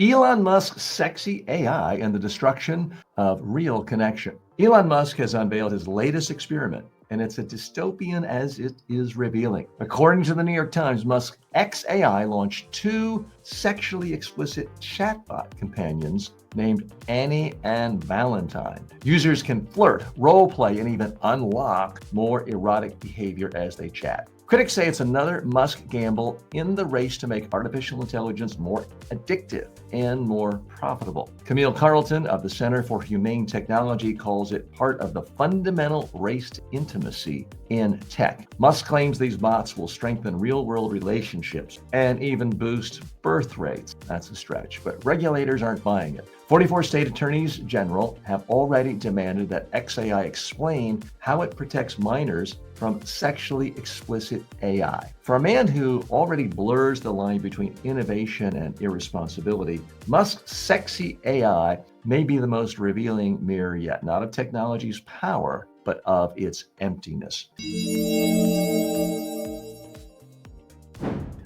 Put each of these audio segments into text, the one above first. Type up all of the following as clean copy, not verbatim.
Elon Musk's sexy AI and the destruction of real connection. Elon Musk has unveiled his latest experiment, and it's as dystopian as it is revealing. According to the New York Times, Musk's XAI launched two sexually explicit chatbot companions named Annie and Valentine. Users can flirt, role play, and even unlock more erotic behavior as they chat. Critics say it's another Musk gamble in the race to make artificial intelligence more addictive and more profitable. Camille Carlton of the Center for Humane Technology calls it part of the fundamental race to intimacy in tech. Musk claims these bots will strengthen real-world relationships and even boost birth rates. That's a stretch, but regulators aren't buying it. 44 state attorneys general have already demanded that XAI explain how it protects minors from sexually explicit AI. For a man who already blurs the line between innovation and irresponsibility, Musk's sexy AI may be the most revealing mirror yet, not of technology's power, but of its emptiness.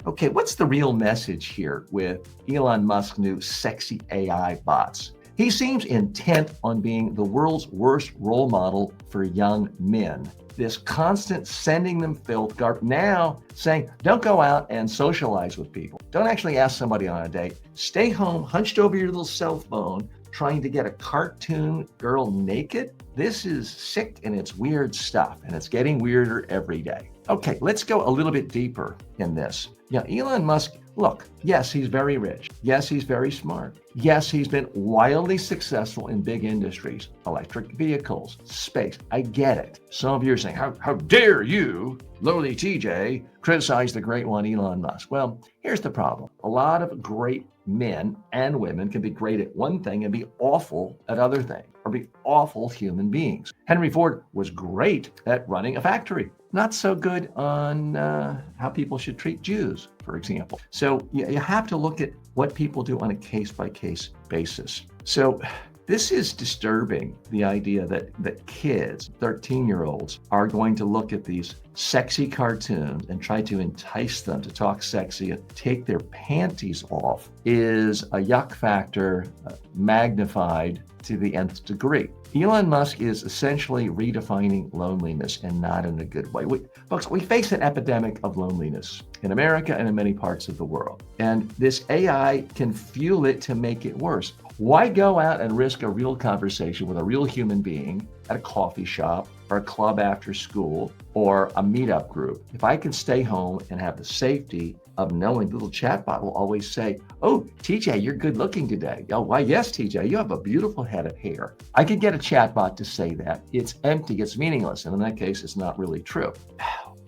Okay, what's the real message here with Elon Musk's new sexy AI bots? He seems intent on being the world's worst role model for young men. This constant sending them filth, now saying, don't go out and socialize with people. Don't actually ask somebody on a date. Stay home, hunched over your little cell phone, trying to get a cartoon girl naked. This is sick and it's weird stuff, and it's getting weirder every day. Okay, let's go a little bit deeper in this. Elon Musk, look, yes, he's very rich. Yes, he's very smart. Yes, he's been wildly successful in big industries, electric vehicles, space. I get it. Some of you are saying, how dare you, lowly TJ, criticize the great one, Elon Musk? Well, here's the problem. A lot of great men and women can be great at one thing and be awful at other things, or be awful human beings. Henry Ford was great at running a factory. Not so good on how people should treat Jews, for example. So you have to look at what people do on a case-by-case basis. So this is disturbing, the idea that kids, 13-year-olds, are going to look at these sexy cartoons and try to entice them to talk sexy and take their panties off is a yuck factor magnified to the nth degree. Elon Musk is essentially redefining loneliness, and not in a good way. Folks, we face an epidemic of loneliness in America and in many parts of the world. And this AI can fuel it to make it worse. Why go out and risk a real conversation with a real human being at a coffee shop or a club after school or a meetup group if I can stay home and have the safety of knowing the little chatbot will always say, oh, TJ, you're good looking today. Oh, why, yes, TJ, you have a beautiful head of hair. I could get a chatbot to say that. It's empty, it's meaningless. And in that case, it's not really true.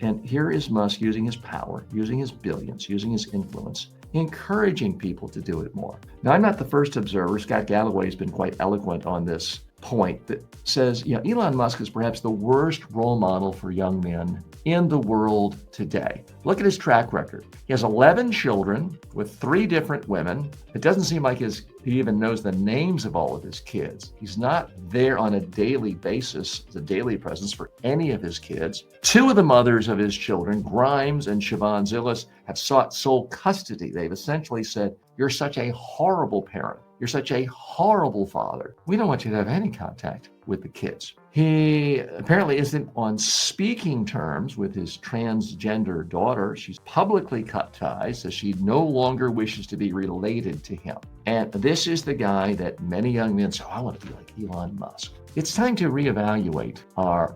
And here is Musk using his power, using his billions, using his influence, encouraging people to do it more. Now, I'm not the first observer. Scott Galloway has been quite eloquent on this point that says, Elon Musk is perhaps the worst role model for young men in the world today. Look at his track record. He has 11 children with 3 different women. It doesn't seem like he even knows the names of all of his kids. He's not there on a daily basis, as a daily presence for any of his kids. 2 of the mothers of his children, Grimes and Siobhan Zillis, have sought sole custody. They've essentially said, you're such a horrible parent. You're such a horrible father. We don't want you to have any contact with the kids. He apparently isn't on speaking terms with his transgender daughter. She's publicly cut ties, so she no longer wishes to be related to him. And this is the guy that many young men say, I want to be like Elon Musk. It's time to reevaluate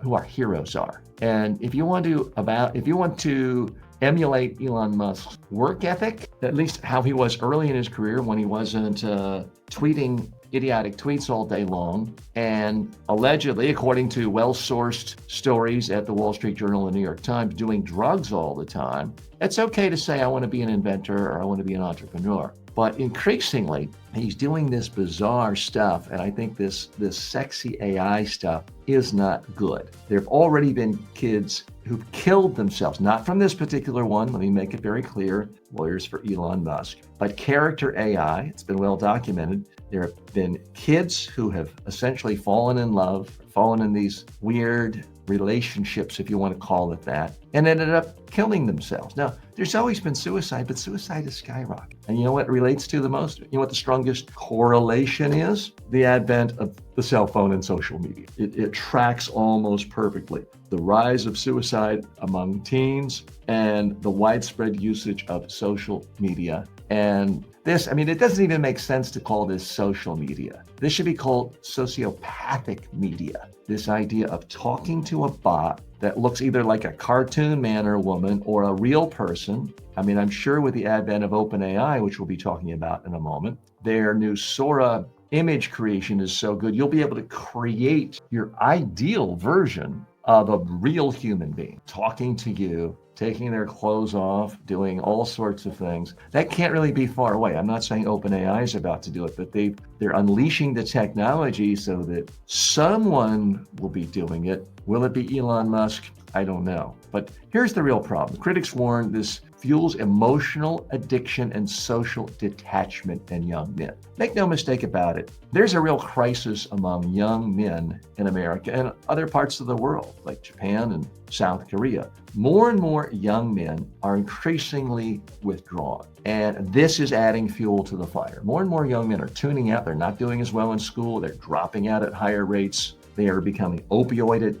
who our heroes are. And if you want to emulate Elon Musk's work ethic, at least how he was early in his career when he wasn't tweeting idiotic tweets all day long, and allegedly, according to well-sourced stories at the Wall Street Journal and New York Times, doing drugs all the time, it's okay to say, I want to be an inventor or I want to be an entrepreneur. But increasingly, he's doing this bizarre stuff, and I think this sexy AI stuff is not good. There have already been kids who've killed themselves, not from this particular one, let me make it very clear, lawyers for Elon Musk, but character AI, it's been well documented. There have been kids who have essentially fallen in love, fallen in these weird relationships, if you want to call it that, and ended up killing themselves. Now, there's always been suicide, but suicide is skyrocketing. And you know what relates to the most? You know what the strongest correlation is? The advent of the cell phone and social media. It tracks almost perfectly the rise of suicide among teens and the widespread usage of social media. And this, I mean, it doesn't even make sense to call this social media. This should be called sociopathic media. This idea of talking to a bot that looks either like a cartoon man or woman or a real person. I mean, I'm sure with the advent of OpenAI, which we'll be talking about in a moment, their new Sora image creation is so good, you'll be able to create your ideal version of a real human being talking to you, taking their clothes off, doing all sorts of things. That can't really be far away. I'm not saying OpenAI is about to do it, but they're unleashing the technology so that someone will be doing it. Will it be Elon Musk? I don't know. But here's the real problem. Critics warn this fuels emotional addiction and social detachment in young men. Make no mistake about it. There's a real crisis among young men in America and other parts of the world, like Japan and South Korea. More and more young men are increasingly withdrawn, and this is adding fuel to the fire. More and more young men are tuning out. They're not doing as well in school. They're dropping out at higher rates. They are becoming opioid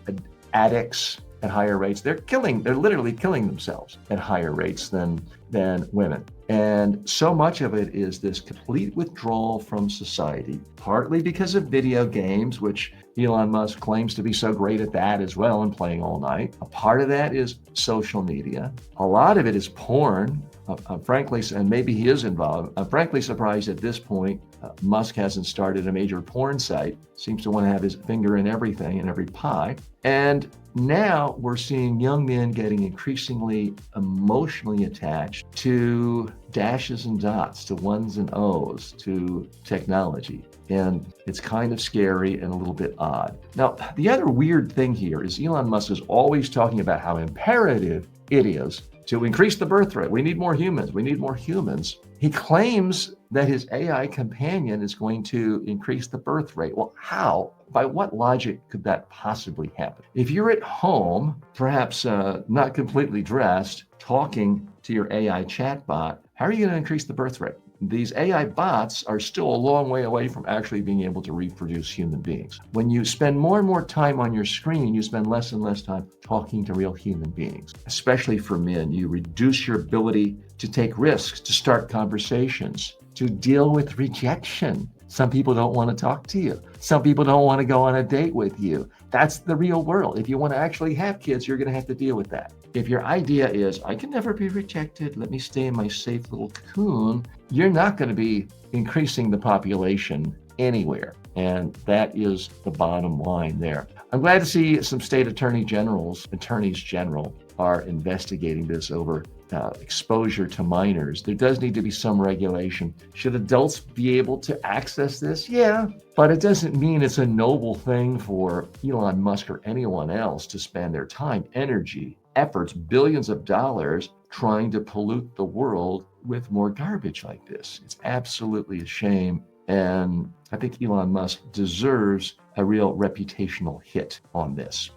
addicts at higher rates. They're literally killing themselves at higher rates than women. And so much of it is this complete withdrawal from society, partly because of video games, which Elon Musk claims to be so great at that as well and playing all night. A part of that is social media. A lot of it is porn. Frankly, and maybe he is involved. I'm frankly surprised at this point Musk hasn't started a major porn site. Seems to want to have his finger in everything, in every pie. And now we're seeing young men getting increasingly emotionally attached to dashes and dots, to ones and O's, to technology. And it's kind of scary and a little bit odd. Now, the other weird thing here is Elon Musk is always talking about how imperative it is to increase the birth rate. We need more humans. We need more humans. He claims that his AI companion is going to increase the birth rate. Well, how? By what logic could that possibly happen? If you're at home, perhaps not completely dressed, talking to your AI chatbot, how are you going to increase the birth rate? These AI bots are still a long way away from actually being able to reproduce human beings. When you spend more and more time on your screen, you spend less and less time talking to real human beings. Especially for men, you reduce your ability to take risks, to start conversations, to deal with rejection. Some people don't want to talk to you. Some people don't want to go on a date with you. That's the real world. If you want to actually have kids, you're going to have to deal with that. If your idea is, I can never be rejected, let me stay in my safe little cocoon, you're not going to be increasing the population anywhere. And that is the bottom line there. I'm glad to see some state attorneys general are investigating this over exposure to minors. There does need to be some regulation. Should adults be able to access this? Yeah, but it doesn't mean it's a noble thing for Elon Musk or anyone else to spend their time, energy, efforts, billions of dollars trying to pollute the world with more garbage like this. It's absolutely a shame. And I think Elon Musk deserves a real reputational hit on this.